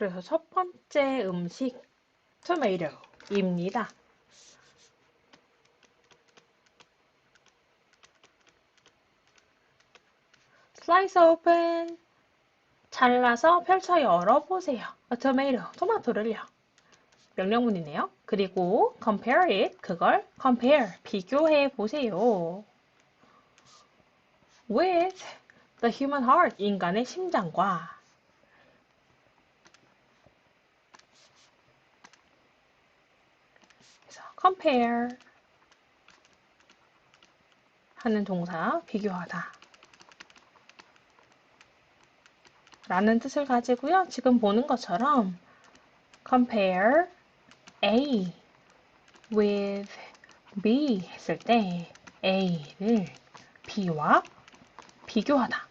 그래서 첫 번째 음식 tomato입니다. slice open 잘라서 펼쳐 열어보세요. A tomato, 토마토를요. 명령문이네요. 그리고 compare it, 그걸 compare, 비교해 보세요. with the human heart, 인간의 심장과 그래서 compare 하는 동사, 비교하다 라는 뜻을 가지고요. 지금 보는 것처럼 compare A with B 했을 때 A를 B와 비교하다.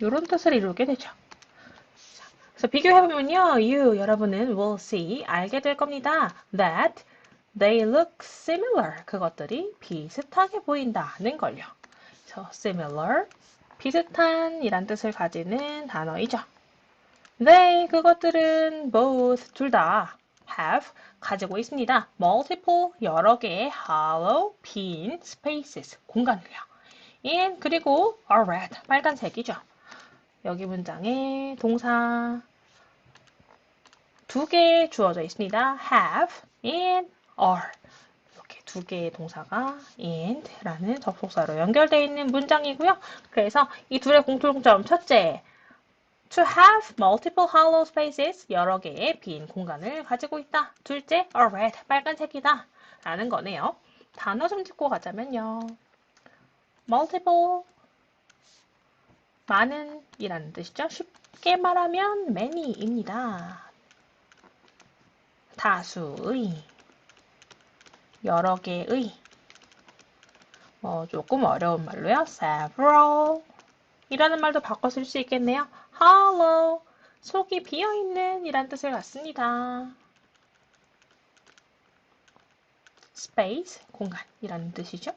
이런 뜻을 이루게 되죠. 그래서 비교해보면요. 여러분은 will see, 알게 될 겁니다. that they look similar. 그것들이 비슷하게 보인다는 걸요. 그래서 similar, 비슷한 이란 뜻을 가지는 단어이죠. 그것들은 both, 둘 다 have, 가지고 있습니다. multiple, 여러 개의 hollow, 빈, spaces, 공간을요. and, 그리고 are red, 빨간색이죠. 여기 문장에 동사 두 개 주어져 있습니다. have and are. 이렇게 두 개의 동사가 and라는 접속사로 연결되어 있는 문장이고요. 그래서 이 둘의 공통점, 첫째, to have multiple hollow spaces, 여러 개의 빈 공간을 가지고 있다. 둘째, are red, 빨간색이다. 라는 거네요. 단어 좀 짚고 가자면요. multiple, 많은 이라는 뜻이죠. 쉽게 말하면 many입니다. 다수의, 여러 개의, 조금 어려운 말로요. several 이라는 말도 바꿔 쓸 수 있겠네요. hollow, 속이 비어있는 이란 뜻을 갖습니다. space, 공간이라는 뜻이죠.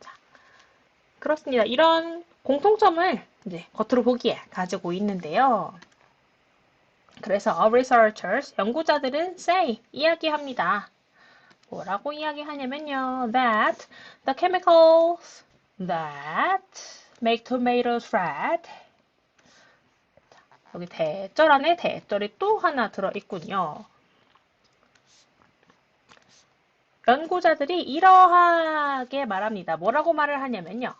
자, 그렇습니다. 이런 공통점을 이제 겉으로 보기에 가지고 있는데요. 그래서 researchers, 연구자들은 say, 이야기합니다. 뭐라고 이야기하냐면요. that the chemicals that make tomatoes red. 여기 대절 안에 대절이 또 하나 들어있군요. 연구자들이 이러하게 말합니다. 뭐라고 말을 하냐면요.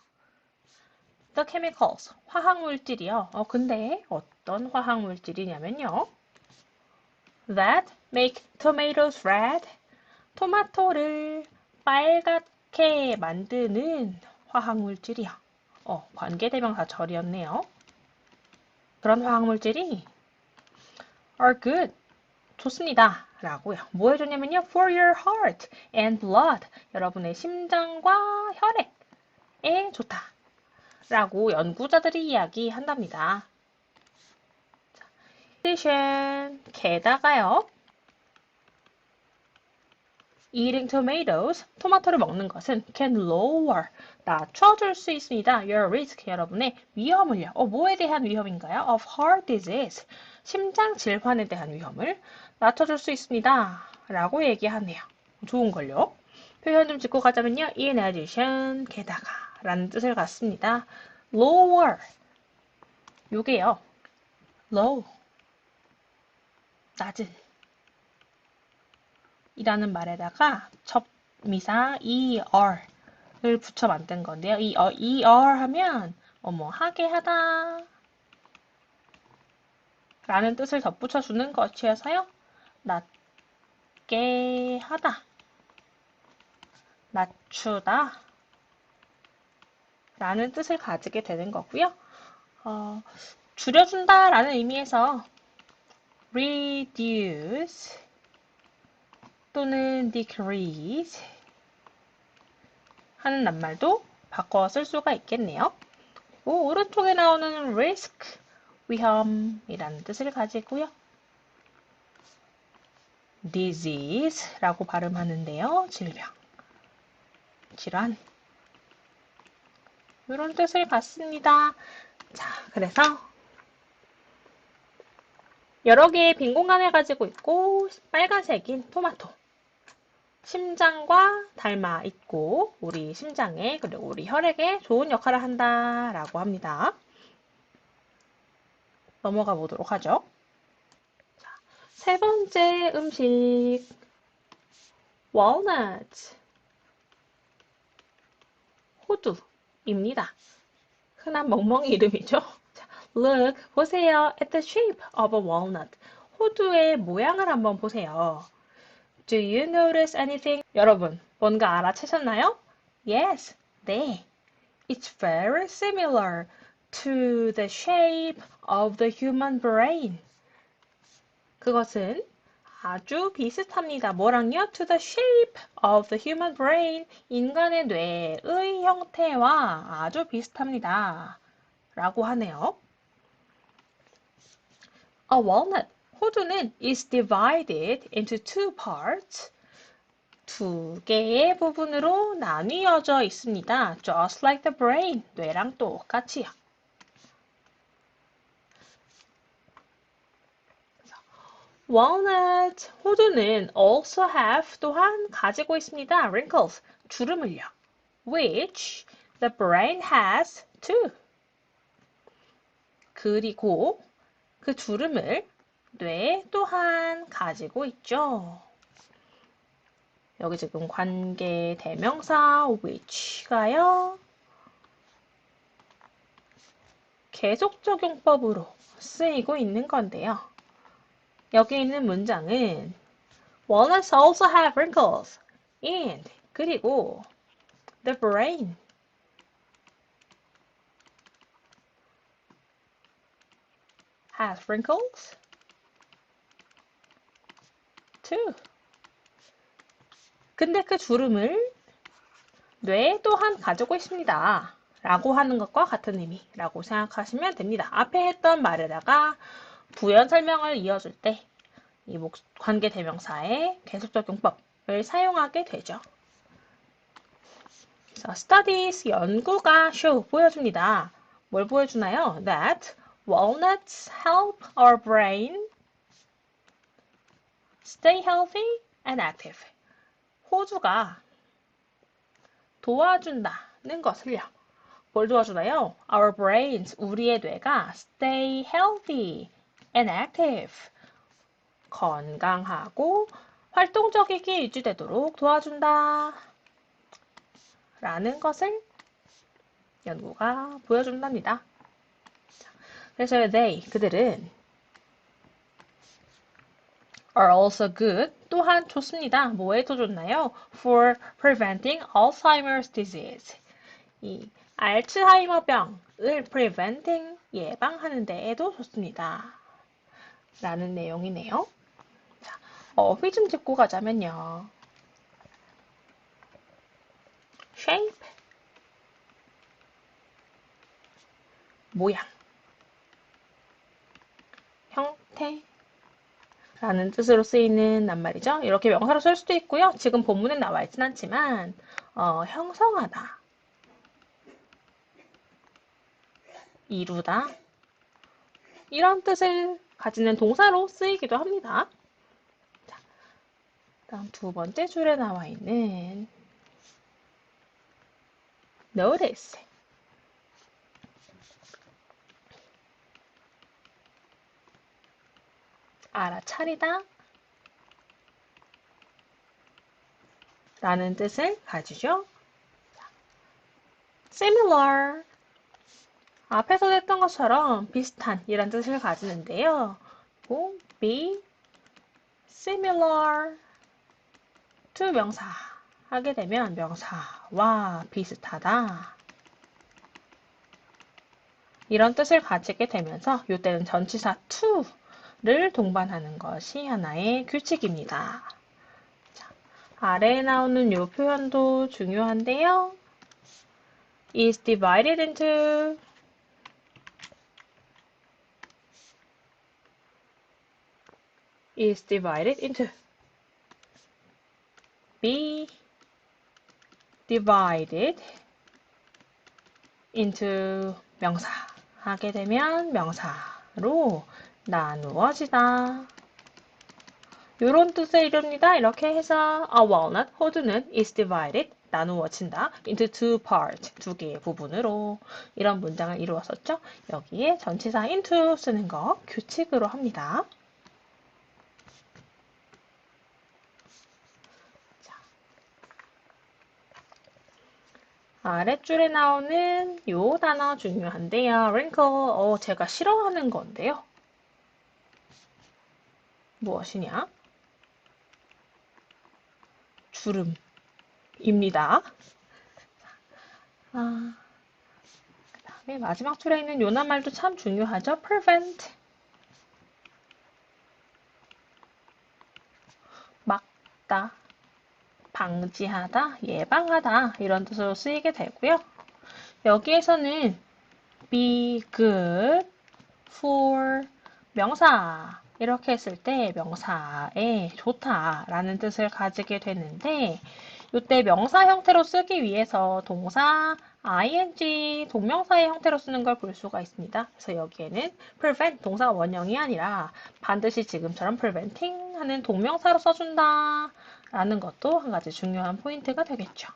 The chemicals, 화학물질이요. 근데 어떤 화학물질이냐면요. That make tomatoes red. 토마토를 빨갛게 만드는 화학물질이요. 관계대명사 절이었네요. 그런 화학물질이 are good, 좋습니다. 라고요. 뭐 해줬냐면요. For your heart and blood. 여러분의 심장과 혈액에 좋다. 라고 연구자들이 이야기한답니다. 게다가요. Eating tomatoes, 토마토를 먹는 것은 can lower, 낮춰줄 수 있습니다. Your risk, 여러분의 위험을요. 뭐에 대한 위험인가요? Of heart disease, 심장 질환에 대한 위험을 낮춰줄 수 있습니다. 라고 얘기하네요. 좋은걸요. 표현 좀 짚고 가자면요. In addition, 게다가 라는 뜻을 갖습니다. lower, 요게요. low, 낮은 이라는 말에다가 접미사 er을 붙여 만든 건데요. 이 er 하면 하게 하다 라는 뜻을 덧붙여 주는 것이어서요. 낮게 하다, 낮추다 라는 뜻을 가지게 되는 거고요. 줄여준다 라는 의미에서 reduce 또는 decrease 하는 낱말도 바꿔 쓸 수가 있겠네요. 오른쪽에 나오는 risk, 위험이라는 뜻을 가지고요. disease라고 발음하는데요. 질병, 질환. 이런 뜻을 갖습니다. 자, 그래서 여러 개의 빈 공간을 가지고 있고 빨간색인 토마토. 심장과 닮아 있고 우리 심장에 그리고 우리 혈액에 좋은 역할을 한다라고 합니다. 넘어가 보도록 하죠. 세 번째 음식 walnut 호두입니다. 흔한 멍멍이 이름이죠. 자, look 보세요 at the shape of a walnut 호두의 모양을 한번 보세요. Do you notice anything? 여러분 뭔가 알아채셨나요? Yes, 네. It's very similar to the shape of the human brain. 그것은 아주 비슷합니다. 뭐랑요? To the shape of the human brain. 인간의 뇌의 형태와 아주 비슷합니다. 라고 하네요. A walnut. 호두는 is divided into two parts. 두 개의 부분으로 나뉘어져 있습니다. Just like the brain. 뇌랑 똑같이요. Walnut, 호두는 also have 또한 가지고 있습니다. wrinkles, 주름을요. Which the brain has too. 그리고 그 주름을 뇌 또한 가지고 있죠. 여기 지금 관계 대명사 which가요. 계속적용법으로 쓰이고 있는 건데요. 여기 있는 문장은 Walnuts also have wrinkles. And 그리고 the brain has wrinkles too. 근데 그 주름을 뇌 또한 가지고 있습니다. 라고 하는 것과 같은 의미라고 생각하시면 됩니다. 앞에 했던 말에다가 부연 설명을 이어줄 때 이 관계 대명사의 계속적용법을 사용하게 되죠. 자, studies, 연구가 show, 보여줍니다. 뭘 보여주나요? That walnuts help our brain stay healthy and active. 호주가 도와준다는 것을요. 뭘 도와주나요? Our brains, 우리의 뇌가 stay healthy and active. 건강하고 활동적이게 유지되도록 도와준다. 라는 것을 연구가 보여준답니다. 그래서 그들은 are also good, 또한 좋습니다. 뭐에 더 좋나요? For preventing Alzheimer's disease. 이 알츠하이머병을 preventing, 예방하는 데에도 좋습니다. 라는 내용이네요. 자, 어휘 좀 짚고 가자면요. shape, 모양, 형태, 라는 뜻으로 쓰이는 낱말이죠. 이렇게 명사로 쓸 수도 있고요. 지금 본문에 나와 있진 않지만 형성하다, 이루다 이런 뜻을 가지는 동사로 쓰이기도 합니다. 자, 다음 두 번째 줄에 나와 있는 notice, 알아차리다 라는 뜻을 가지죠. similar, 앞에서 했던 것처럼 비슷한 이란 뜻을 가지는데요. be similar to 명사 하게 되면 명사와 비슷하다 이런 뜻을 가지게 되면서 이때는 전치사 to를 동반하는 것이 하나의 규칙입니다. 자, 아래에 나오는 이 표현도 중요한데요. is divided into be divided into 명사 하게 되면 명사로 나누어지다. 요런 뜻의 이릅니다. 이렇게 해서 a walnut, 호두는 is divided, 나누어진다. into two parts, 두 개의 부분으로 이런 문장을 이루었었죠. 여기에 전치사 into 쓰는 거 규칙으로 합니다. 자, 아랫줄에 나오는 요 단어 중요한데요. wrinkle, 제가 싫어하는 건데요. 무엇이냐? 주름입니다. 그다음에 마지막 줄에 있는 요 낱말도 참 중요하죠. prevent, 막다, 방지하다, 예방하다 이런 뜻으로 쓰이게 되고요. 여기에서는 be good for 명사 이렇게 했을 때 명사에 좋다라는 뜻을 가지게 되는데 이때 명사 형태로 쓰기 위해서 동사 ing 동명사의 형태로 쓰는 걸 볼 수가 있습니다. 그래서 여기에는 prevent 동사가 원형이 아니라 반드시 지금처럼 preventing 하는 동명사로 써준다 라는 것도 한 가지 중요한 포인트가 되겠죠.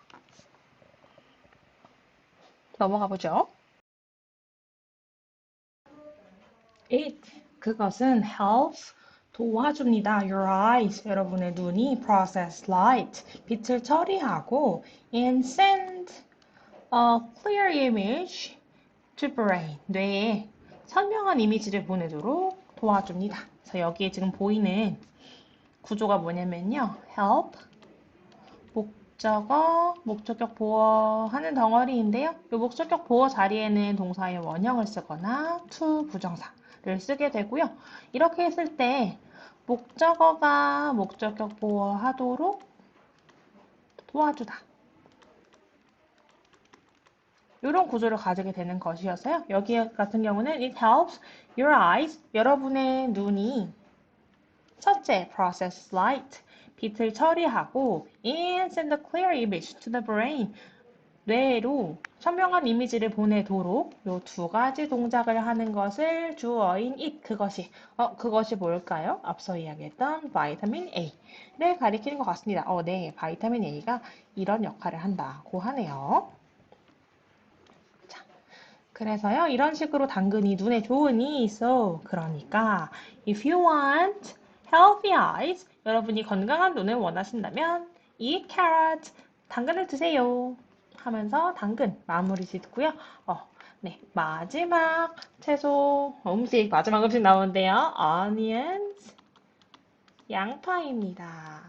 넘어가 보죠. It, 그것은 helps, 도와줍니다. Your eyes, 여러분의 눈이 process light, 빛을 처리하고 and send a clear image to brain, 뇌에 선명한 이미지를 보내도록 도와줍니다. 그래서 여기에 지금 보이는 구조가 뭐냐면요. help, 목적어, 목적격 보어 하는 덩어리인데요. 이 목적격 보어 자리에는 동사의 원형을 쓰거나 to 부정사를 쓰게 되고요. 이렇게 했을 때 목적어가 목적격 보어 하도록 도와주다. 이런 구조를 가지게 되는 것이어서요. 여기 같은 경우는 it helps your eyes, 여러분의 눈이 첫째, process light, 빛을 처리하고 and send a clear image to the brain, 뇌로 선명한 이미지를 보내도록 이 두 가지 동작을 하는 것을 주어인 it, 그것이 뭘까요? 앞서 이야기했던 바이타민 A를 가리키는 것 같습니다. 네, 바이타민 A가 이런 역할을 한다고 하네요. 자, 그래서요, 이런 식으로 당근이 눈에 좋으니, so, 그러니까, if you want healthy eyes, 여러분이 건강한 눈을 원하신다면, eat carrot, 당근을 드세요. 하면서 당근 마무리 짓고요. 네, 마지막 채소 마지막 음식 나오는데요. onions, 양파입니다.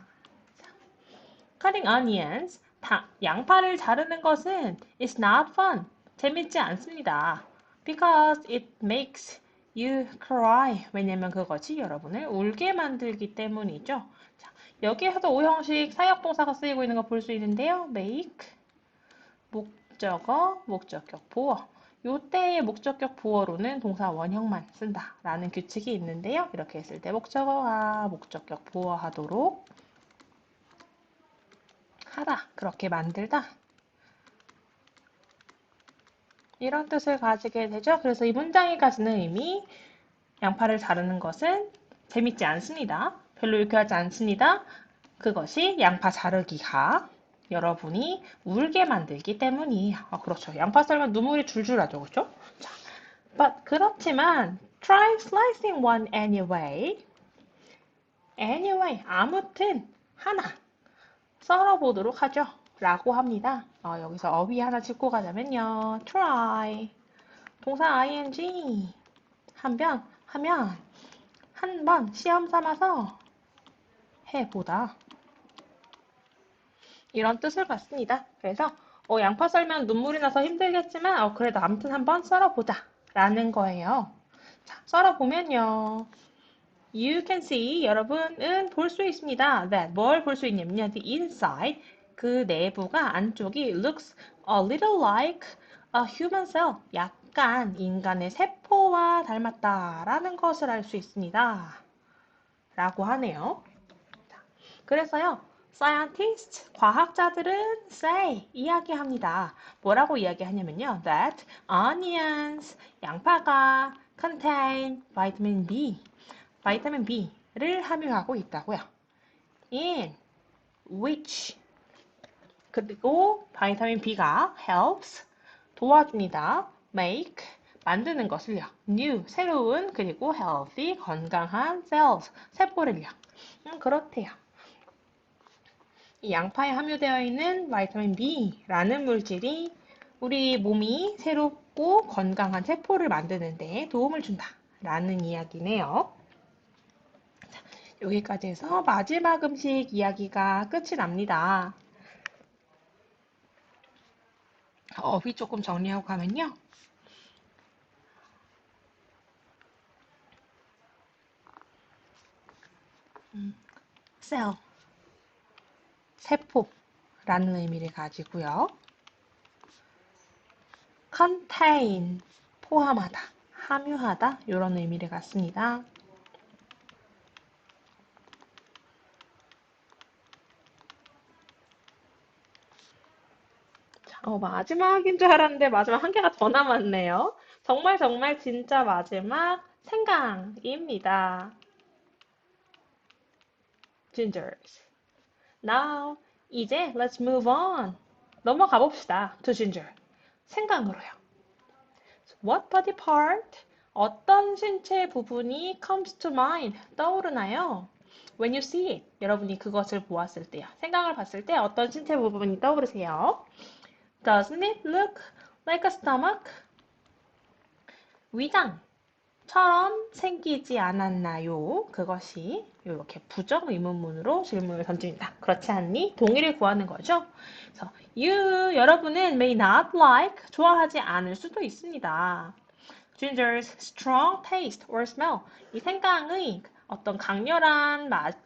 cutting onions, 양파를 자르는 것은 is not fun, 재밌지 않습니다. Because it makes you cry, 왜냐면 그것이 여러분을 울게 만들기 때문이죠. 자, 여기에서도 오형식 사역동사가 쓰이고 있는 거 볼 수 있는데요. make, 목적어, 목적격 보어. 요때의 목적격 보어로는 동사 원형만 쓴다라는 규칙이 있는데요. 이렇게 했을 때 목적어가 목적격 보어하도록 하다, 그렇게 만들다. 이런 뜻을 가지게 되죠. 그래서 이 문장이 가지는 의미, 양파를 자르는 것은 재밌지 않습니다. 별로 유쾌하지 않습니다. 그것이 양파 자르기가 여러분이 울게 만들기 때문이에요. 그렇죠. 양파 썰면 눈물이 줄줄 나죠. 그렇죠? 자, but 그렇지만 try slicing one anyway. anyway, 아무튼 하나 썰어보도록 하죠. 라고 합니다. 여기서 어휘 하나 짚고 가자면요. try, 동사 ing, 하면 한 번 시험 삼아서 해보다. 이런 뜻을 갖습니다. 그래서 양파 썰면 눈물이 나서 힘들겠지만 그래도 아무튼 한번 썰어보자 라는 거예요. 자, 썰어보면요. You can see, 여러분은 볼 수 있습니다. That, 뭘 볼 수 있냐면요. The inside, 그 내부가 안쪽이 looks a little like a human cell, 약간 인간의 세포와 닮았다라는 것을 알 수 있습니다. 라고 하네요. 자, 그래서요. Scientists, 과학자들은 say, 이야기합니다. 뭐라고 이야기하냐면요. That onions, 양파가 contain vitamin B, 바이타민 B를 함유하고 있다고요. In which, 그리고 바이타민 B가 helps, 도와줍니다. make, 만드는 것을요. new, 새로운, 그리고 healthy, 건강한 cells, 세포를요. 그렇대요. 이 양파에 함유되어 있는 바이타민 B라는 물질이 우리 몸이 새롭고 건강한 세포를 만드는 데 도움을 준다라는 이야기네요. 자, 여기까지 해서 마지막 음식 이야기가 끝이 납니다. 어휘 조금 정리하고 가면요. cell, 세포라는 의미를 가지고요. contain, 포함하다, 함유하다 이런 의미를 갖습니다. 마지막인 줄 알았는데 마지막 한 개가 더 남았네요. 정말 진짜 마지막 생강입니다. Gingers. Now, 이제 let's move on. 넘어가 봅시다. To ginger. 생강으로요. What body part? 어떤 신체 부분이 comes to mind? 떠오르나요? When you see it. 여러분이 그것을 보았을 때요. 생강을 봤을 때 어떤 신체 부분이 떠오르세요? Doesn't it look like a stomach? 위장처럼 생기지 않았나요? 그것이 이렇게 부정 의문문으로 질문을 던집니다. 그렇지 않니? 동의를 구하는 거죠. 그래서 여러분은 may not like, 좋아하지 않을 수도 있습니다. Ginger's strong taste or smell. 이 생강의 어떤 강렬한 맛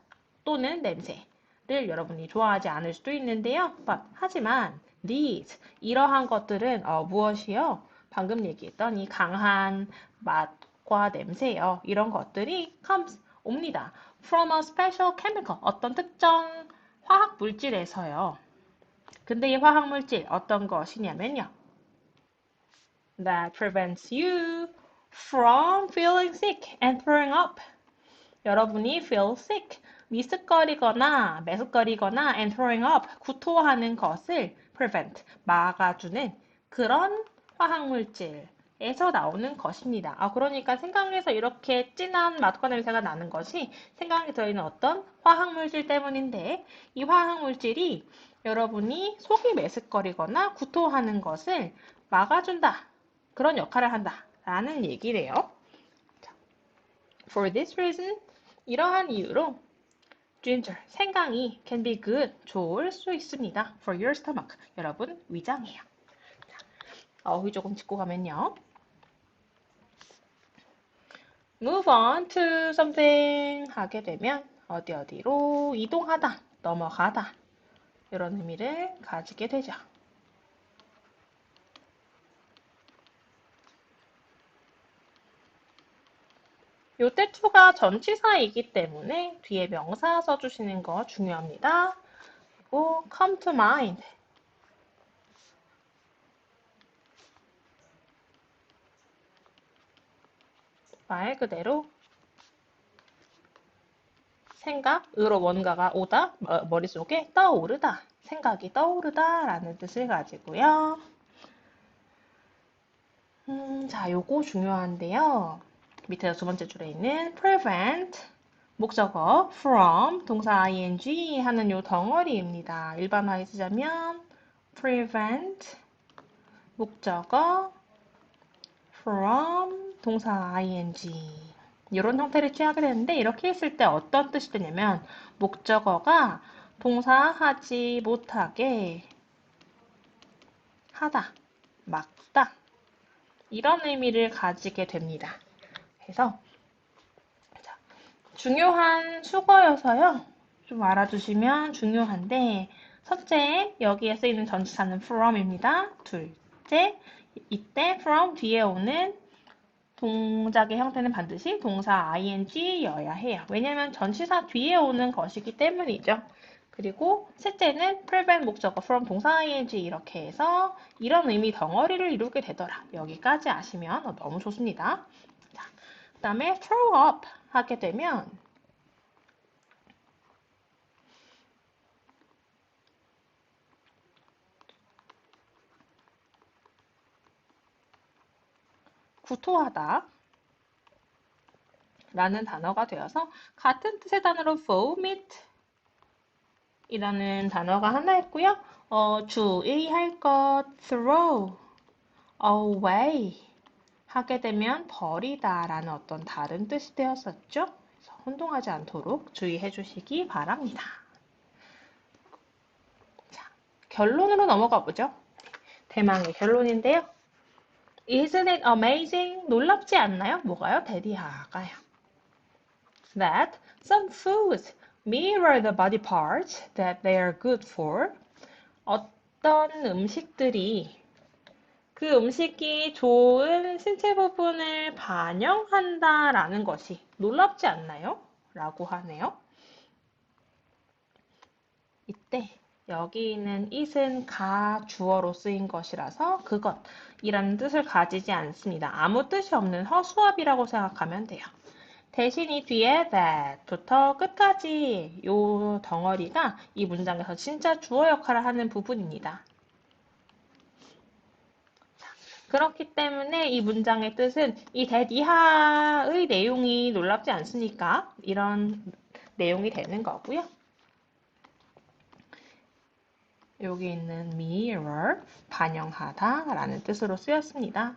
또는 냄새를 여러분이 좋아하지 않을 수도 있는데요. 하지만 these, 이러한 것들은 무엇이요? 방금 얘기했던 이 강한 맛과 냄새요. 이런 것들이 comes, 옵니다. From a special chemical, 어떤 특정 화학 물질에서요. 근데 이 화학 물질 어떤 것이냐면요. That prevents you from feeling sick and throwing up. 여러분이 feel sick, 미스거리거나 메스거리거나 and throwing up, 구토하는 것을 prevent, 막아주는 그런 화학물질에서 나오는 것입니다. 그러니까 생강에서 이렇게 진한 맛과 냄새가 나는 것이 생강에 들어있는 어떤 화학물질 때문인데 이 화학물질이 여러분이 속이 메스거리거나 구토하는 것을 막아준다. 그런 역할을 한다. 라는 얘기래요. For this reason, 이러한 이유로 ginger, 생강이 can be good, 좋을 수 있습니다. For your stomach, 여러분 위장이에요. 어휘 조금 짚고 가면요. Move on to something 하게 되면 어디로 이동하다, 넘어가다 이런 의미를 가지게 되죠. 요때 to가 전치사이기 때문에 뒤에 명사 써주시는 거 중요합니다. 그리고 come to mind. 말 그대로 생각으로 뭔가가 오다, 머릿속에 떠오르다, 생각이 떠오르다 라는 뜻을 가지고요. 자, 요거 중요한데요. 밑에 두 번째 줄에 있는 prevent, 목적어 from, 동사 ing 하는 요 덩어리입니다. 일반화해 쓰자면 prevent, 목적어 from, 동사 ing 이런 형태를 취하게 되는데 이렇게 했을 때 어떤 뜻이 되냐면 목적어가 동사하지 못하게 하다, 막다 이런 의미를 가지게 됩니다. 그래서 중요한 수거여서요. 좀 알아두시면 중요한데 첫째, 여기에 쓰이는 전치사는 from입니다. 둘째, 이때 from 뒤에 오는 동작의 형태는 반드시 동사 ing여야 해요. 왜냐하면 전치사 뒤에 오는 것이기 때문이죠. 그리고 셋째는 prevent 목적어 from 동사 ing 이렇게 해서 이런 의미 덩어리를 이루게 되더라. 여기까지 아시면 너무 좋습니다. 자, 그다음에 throw up 하게 되면 구토하다 라는 단어가 되어서 같은 뜻의 단어로 vomit 이라는 단어가 하나 있고요. 주의할 것 throw away 하게 되면 버리다 라는 어떤 다른 뜻이 되었었죠. 그래서 혼동하지 않도록 주의해 주시기 바랍니다. 자, 결론으로 넘어가 보죠. 대망의 결론인데요. Isn't it amazing? 놀랍지 않나요? 뭐가요? 대디하가요. That some foods mirror the body parts that they are good for. 어떤 음식들이 그 음식이 좋은 신체 부분을 반영한다라는 것이 놀랍지 않나요? 라고 하네요. 이때 여기 있는 it은 가 주어로 쓰인 것이라서 그것이라는 뜻을 가지지 않습니다. 아무 뜻이 없는 허수아비라고 생각하면 돼요. 대신 이 뒤에 that부터 끝까지 이 덩어리가 이 문장에서 진짜 주어 역할을 하는 부분입니다. 그렇기 때문에 이 문장의 뜻은 이 that 이하의 내용이 놀랍지 않습니까? 이런 내용이 되는 거고요. 여기 있는 mirror, 반영하다 라는 뜻으로 쓰였습니다.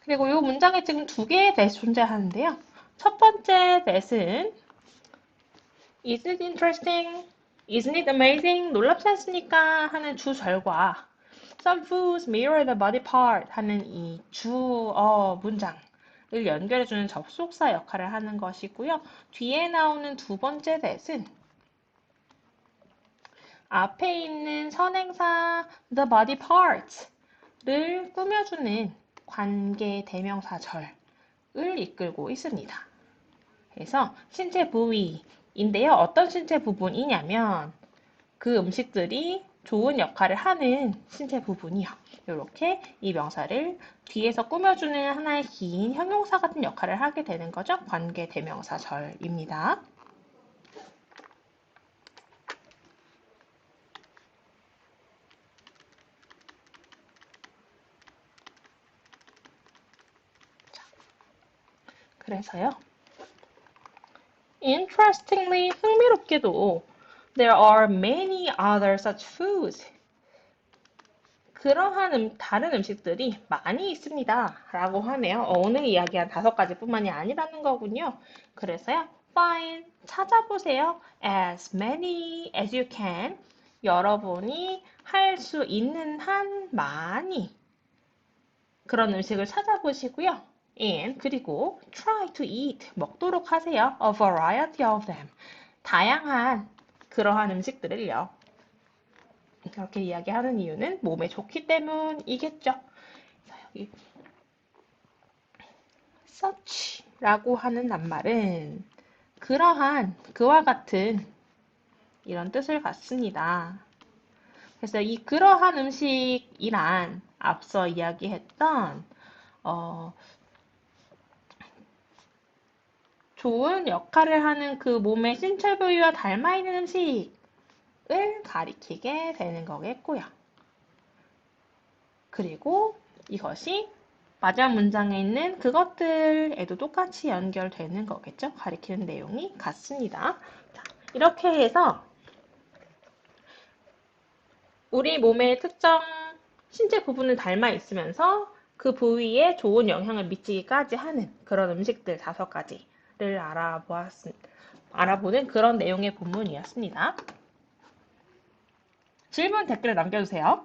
그리고 이 문장에 지금 두 개의 that 존재하는데요. 첫 번째 that은 Is it interesting? Isn't it amazing? 놀랍지 않습니까? 하는 주절과 Some foods mirror the body part 하는 이 주어 문장을 연결해주는 접속사 역할을 하는 것이고요. 뒤에 나오는 두 번째 that은 앞에 있는 선행사 the body parts를 꾸며주는 관계 대명사절을 이끌고 있습니다. 그래서 신체 부위인데요. 어떤 신체 부분이냐면 그 음식들이 좋은 역할을 하는 신체 부분이요. 이렇게 이 명사를 뒤에서 꾸며주는 하나의 긴 형용사 같은 역할을 하게 되는 거죠. 관계 대명사절입니다. 그래서요. Interestingly, 흥미롭게도 there are many other such foods. 그러한 다른 음식들이 많이 있습니다. 라고 하네요. 오늘 이야기한 5가지뿐만이 아니라는 거군요. 그래서요. Find, 찾아보세요. As many as you can. 여러분이 할 수 있는 한 많이 그런 음식을 찾아보시고요. And 그리고 try to eat, 먹도록 하세요. A variety of them. 다양한 그러한 음식들을요. 그렇게 이야기하는 이유는 몸에 좋기 때문이겠죠. 여기 such라고 하는 낱말은 그러한, 그와 같은 이런 뜻을 갖습니다. 그래서 이 그러한 음식이란 앞서 이야기했던 좋은 역할을 하는 그 몸의 신체 부위와 닮아 있는 음식을 가리키게 되는 거겠고요. 그리고 이것이 마지막 문장에 있는 그것들에도 똑같이 연결되는 거겠죠. 가리키는 내용이 같습니다. 자, 이렇게 해서 우리 몸의 특정 신체 부분을 닮아 있으면서 그 부위에 좋은 영향을 미치기까지 하는 그런 음식들 5가지를 알아보는 그런 내용의 본문이었습니다. 질문 댓글에 남겨주세요.